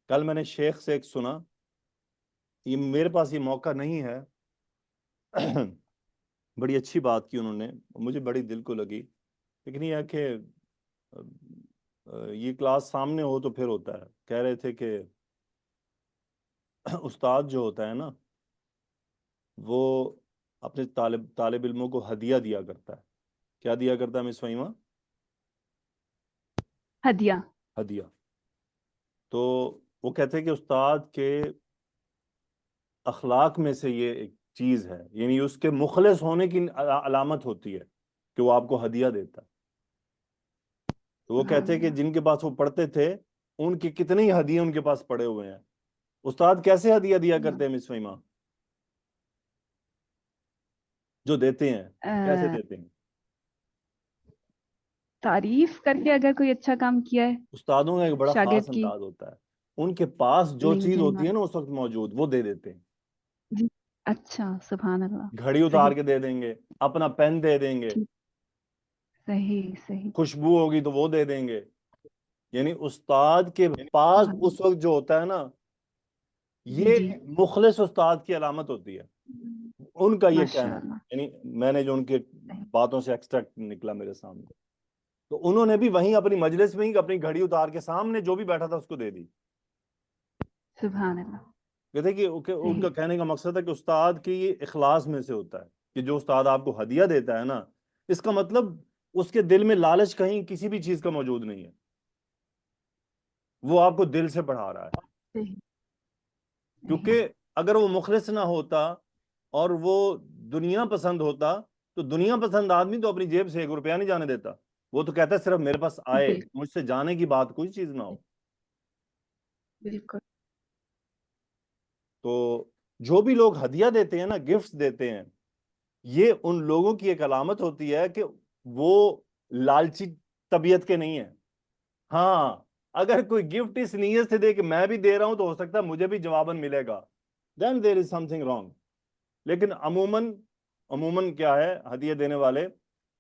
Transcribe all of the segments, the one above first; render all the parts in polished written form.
کل میں نے شیخ سے ایک سنا، یہ میرے پاس یہ موقع نہیں ہے، بڑی اچھی بات کی انہوں نے، مجھے بڑی دل کو لگی، لیکن یہ ہے کہ یہ کلاس سامنے ہو تو پھر ہوتا ہے۔ کہہ رہے تھے کہ استاد جو ہوتا ہے نا، وہ اپنے طالب علموں کو ہدیہ دیا کرتا ہے۔ کیا دیا کرتا ہے مس فہیمہ؟ ہدیہ۔ ہدیہ۔ تو وہ کہتے ہیں کہ استاد کے اخلاق میں سے یہ ایک چیز ہے، یعنی اس کے مخلص ہونے کی علامت ہوتی ہے کہ وہ آپ کو ہدیہ دیتا ہے۔ تو وہ کہتے ہیں کہ جن کے پاس وہ پڑھتے تھے ان کی کتنی ہدیے ان کے پاس پڑے ہوئے ہیں۔ استاد کیسے ہدیہ دیا کرتے ہیں مس فہیمہ؟ جو دیتے ہیں کیسے دیتے ہیں؟ تعریف کر کے، اگر کوئی اچھا کام کیا ہے استادوں کا ایک بڑا خاص شاگرد کی، انداز ہوتا ہے، ان کے پاس جو لنک چیز دینے ہوتی ہے نا اس وقت موجود، وہ دے دیتے ہیں۔ جی، اچھا، سبحان اللہ، گھڑی اتار صحیح، کے دے دیں گے، اپنا پین دے دیں گے، ٹھیک، صحیح صحیح، خوشبو ہوگی تو وہ دے دیں گے۔ یعنی استاد کے پاس سبحان اس وقت جو ہوتا ہے نا، جی یہ جی، مخلص استاد کی علامت ہوتی ہے، ان کا یہ ماشاء کہنا ہے۔ اللہ، یعنی میں نے جو ان کے صحیح، باتوں سے ایکسٹریکٹ نکلا میرے سامنے، تو انہوں نے بھی وہیں اپنی مجلس میں ہی اپنی گھڑی اتار کے سامنے جو بھی بیٹھا تھا اس کو دے دی۔ سبحان اللہ، کہتے کہ ان صحیح، کا کہنے کا مقصد ہے کہ استاد کی یہ اخلاص میں سے ہوتا ہے کہ جو استاد آپ کو ہدیہ دیتا ہے نا، اس کا مطلب اس کے دل میں لالچ کہیں کسی بھی چیز کا موجود نہیں ہے، وہ آپ کو دل سے پڑھا رہا ہے۔ صحیح، صحیح، کیونکہ اگر وہ مخلص نہ ہوتا اور وہ دنیا پسند ہوتا تو دنیا پسند آدمی تو اپنی جیب سے 1 روپیہ نہیں جانے دیتا، وہ تو کہتا ہے صرف میرے پاس آئے، بالکل مجھ سے جانے کی بات کوئی چیز نہ ہو۔ بالکل، تو جو بھی لوگ ہدیہ دیتے ہیں نا، گفٹس دیتے ہیں، یہ ان لوگوں کی ایک علامت ہوتی ہے کہ وہ لالچی طبیعت کے نہیں ہیں۔ ہاں، اگر کوئی گفٹ اس نیت سے دے کہ میں بھی دے رہا ہوں تو ہو سکتا ہے مجھے بھی جواباً ملے گا، then there is something wrong۔ لیکن عموماً کیا ہے، ہدیہ دینے والے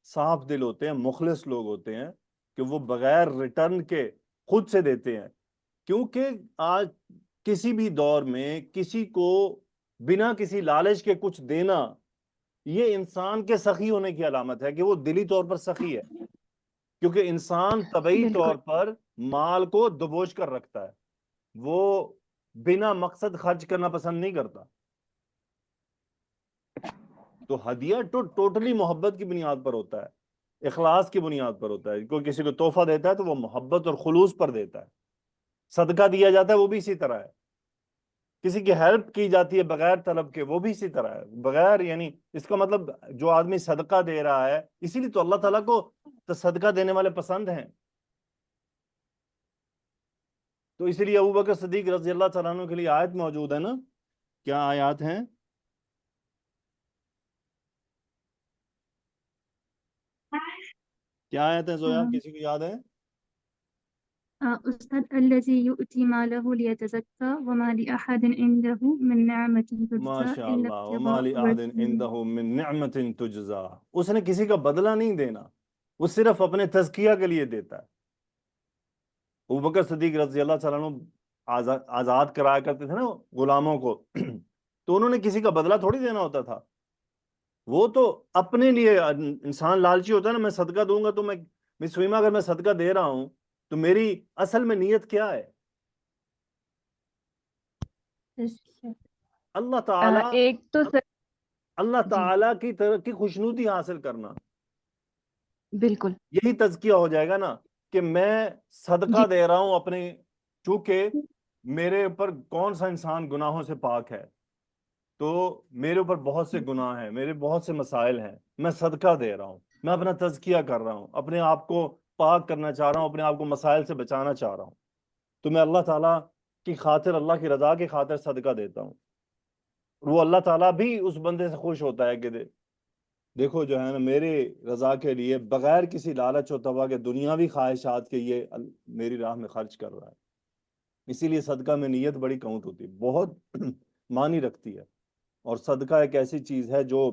صاف دل ہوتے ہیں، مخلص لوگ ہوتے ہیں کہ وہ بغیر ریٹرن کے خود سے دیتے ہیں۔ کیونکہ آج کسی بھی دور میں کسی کو بنا کسی لالچ کے کچھ دینا، یہ انسان کے سخی ہونے کی علامت ہے کہ وہ دلی طور پر سخی ہے۔ کیونکہ انسان طبعی بالکل، طور پر مال کو دبوچ کر رکھتا ہے، وہ بنا مقصد خرچ کرنا پسند نہیں کرتا۔ تو ہدیہ تو ٹوٹلی محبت کی بنیاد پر ہوتا ہے، اخلاص کی بنیاد پر ہوتا ہے۔ کوئی کسی کو تحفہ دیتا ہے تو وہ محبت اور خلوص پر دیتا ہے۔ صدقہ دیا جاتا ہے وہ بھی اسی طرح ہے، کسی کی ہیلپ کی جاتی ہے بغیر طلب کے، وہ بھی اسی طرح ہے، بغیر، یعنی اس کا مطلب جو آدمی صدقہ دے رہا ہے، اسی لیے تو اللہ تعالیٰ کو تو صدقہ دینے والے پسند ہیں۔ تو اسی لیے ابوبکر صدیق رضی اللہ تعالیٰ عنہ کے لیے آیت موجود ہے نا، کیا آیات ہیں؟ کیا آیت ہیں زویا، کسی کو یاد ہے؟ استاد الذي يؤتي ماله ليتزكى وما لأحد عنده من نعمة تجزى ماشاء إلا اللہ، وما ابتغاء لأحد وجه الله۔ عنده من نعمت تجزا، اس نے کسی کا بدلہ نہیں دینا، وہ صرف اپنے تزکیہ کے لیے دیتا ہے۔ ابوبکر صدیق رضی اللہ تعالیٰ عنہ آزاد کرایا کرتے تھے نا غلاموں کو، تو انہوں نے کسی کا بدلہ تھوڑی دینا ہوتا تھا، وہ تو اپنے لیے، انسان لالچی ہوتا ہے نا، میں صدقہ دوں گا تو میں سویما اگر میں صدقہ دے رہا ہوں تو میری اصل میں نیت کیا ہے؟ اللہ تعالیٰ ایک تو اللہ جی، تعالیٰ کی طرف کی خوشنودی حاصل کرنا، بالکل، یہی تزکیہ ہو جائے گا نا، کہ میں جی، صدقہ دے رہا ہوں اپنے، چونکہ میرے اوپر کون سا انسان گناہوں سے پاک ہے، تو میرے اوپر بہت سے گناہ ہیں، میرے بہت سے مسائل ہیں، میں صدقہ دے رہا ہوں، میں اپنا تزکیہ کر رہا ہوں، اپنے آپ کو پاک کرنا چاہ رہا ہوں، اپنے آپ کو مسائل سے بچانا چاہ رہا ہوں، تو میں اللہ تعالیٰ کی خاطر، اللہ کی رضا کی خاطر صدقہ دیتا ہوں۔ وہ اللہ تعالیٰ بھی اس بندے سے خوش ہوتا ہے کہ دیکھو جو ہے نا، میرے رضا کے لیے بغیر کسی لالچ و توا کے دنیاوی خواہشات کے یہ میری راہ میں خرچ کر رہا ہے۔ اسی لیے صدقہ میں نیت بڑی کاؤنٹ ہوتی ہے، بہت معنی رکھتی ہے۔ اور صدقہ ایک ایسی چیز ہے جو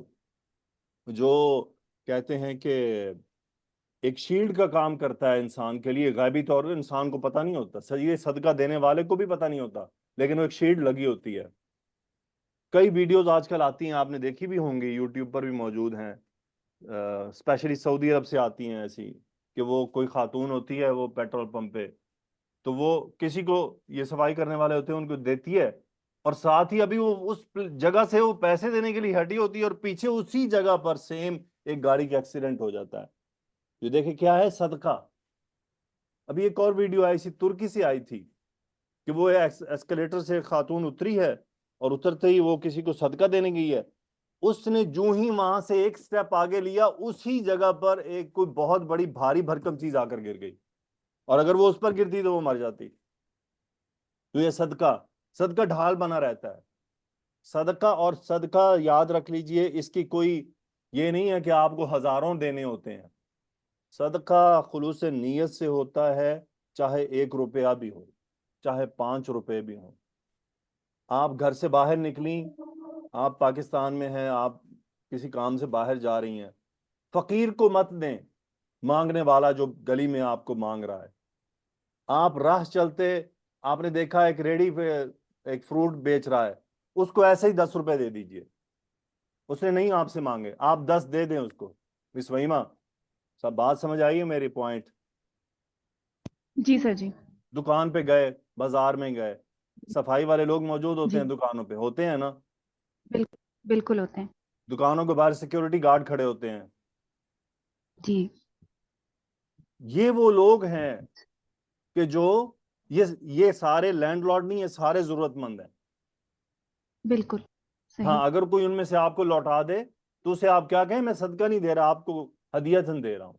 کہتے ہیں کہ ایک شیلڈ کا کام کرتا ہے انسان کے لیے، غیبی طور پر انسان کو پتہ نہیں ہوتا، یہ صدقہ دینے والے کو بھی پتہ نہیں ہوتا، لیکن وہ ایک شیلڈ لگی ہوتی ہے۔ کئی ویڈیوز آج کل آتی ہیں، آپ نے دیکھی بھی ہوں گی، یوٹیوب پر بھی موجود ہیں، اسپیشلی سعودی عرب سے آتی ہیں ایسی، کہ وہ کوئی خاتون ہوتی ہے وہ پیٹرول پمپ پہ، تو وہ کسی کو یہ صفائی کرنے والے ہوتے ہیں ان کو دیتی ہے، اور ساتھ ہی ابھی وہ اس جگہ سے وہ پیسے دینے کے لیے ہٹی ہوتی ہے، اور پیچھے اسی جگہ پر سیم ایک گاڑی کا ایکسیڈنٹ ہو جاتا ہے۔ یہ دیکھیں کیا ہے صدقہ۔ ابھی ایک اور ویڈیو آئی تھی، ترکی سے آئی تھی، کہ وہ ایسکلیٹر سے خاتون اتری ہے، اور اترتے ہی وہ کسی کو صدقہ دینے گئی ہے، اس نے جو ہی وہاں سے ایک سٹیپ آگے لیا، اسی جگہ پر ایک کوئی بہت بڑی بھاری بھرکم چیز آ کر گر گئی، اور اگر وہ اس پر گرتی تو وہ مر جاتی۔ تو یہ صدقہ ڈھال بنا رہتا ہے۔ صدقہ، اور صدقہ یاد رکھ لیجئے، اس کی کوئی یہ نہیں ہے کہ آپ کو ہزاروں دینے ہوتے ہیں۔ صدقہ خلوص نیت سے ہوتا ہے، چاہے 1 روپیہ بھی ہو، چاہے 5 روپے بھی ہوں۔ آپ گھر سے باہر نکلیں، آپ پاکستان میں ہیں، آپ کسی کام سے باہر جا رہی ہیں، فقیر کو مت دیں، مانگنے والا جو گلی میں آپ کو مانگ رہا ہے۔ آپ راہ چلتے، آپ نے دیکھا ایک ریڑھی پہ ایک فروٹ بیچ رہا ہے، اس کو ایسے ہی 10 روپے دے دیجئے، اس نے نہیں آپ سے مانگے، آپ 10 دے دیں اس کو۔ مس وحیمہ، سب بات سمجھ آئی ہے میری پوائنٹ؟ جی سر جی۔ دکان پہ گئے، بازار میں گئے، صفائی والے لوگ موجود ہوتے جی ہیں دکانوں پہ، ہوتے ہیں نا، بالکل بالکل ہوتے ہیں۔ دکانوں کے باہر سیکیورٹی گارڈ کھڑے ہوتے ہیں، جی یہ وہ لوگ ہیں کہ جو یہ سارے لینڈ لارڈ نہیں، یہ سارے ضرورت مند ہیں۔ بالکل صحیح۔ ہاں، اگر کوئی ان میں سے آپ کو لوٹا دے تو اسے آپ کیا کہیں، میں صدقہ نہیں دے رہا، آپ کو ہدیتاً دے رہا ہوں،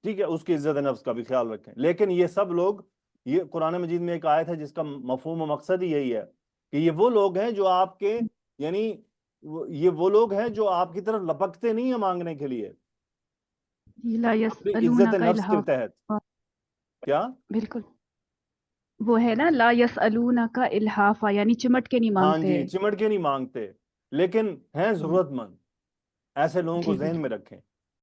ٹھیک ہے؟ اس کی عزت نفس کا بھی خیال رکھیں۔ لیکن یہ سب لوگ، یہ قرآن مجید میں ایک آیت ہے جس کا مفہوم و مقصد ہی یہی ہے کہ یہ وہ لوگ ہیں جو آپ کے، یعنی یہ وہ لوگ ہیں جو آپ کی طرف لپکتے نہیں ہیں مانگنے کے لیے، لا اپنی عزت یسألونک نفس کے الحافا۔ تحت۔ کیا؟ بالکل، وہ ہے نا لا یسألونک الحافا، یعنی چمٹ کے نہیں ہاں مانگتے جی، ہیں۔ چمٹ کے نہیں مانگتے، لیکن ہیں ضرورت مند۔ ایسے لوگوں کو جی ذہن جی میں رکھیں۔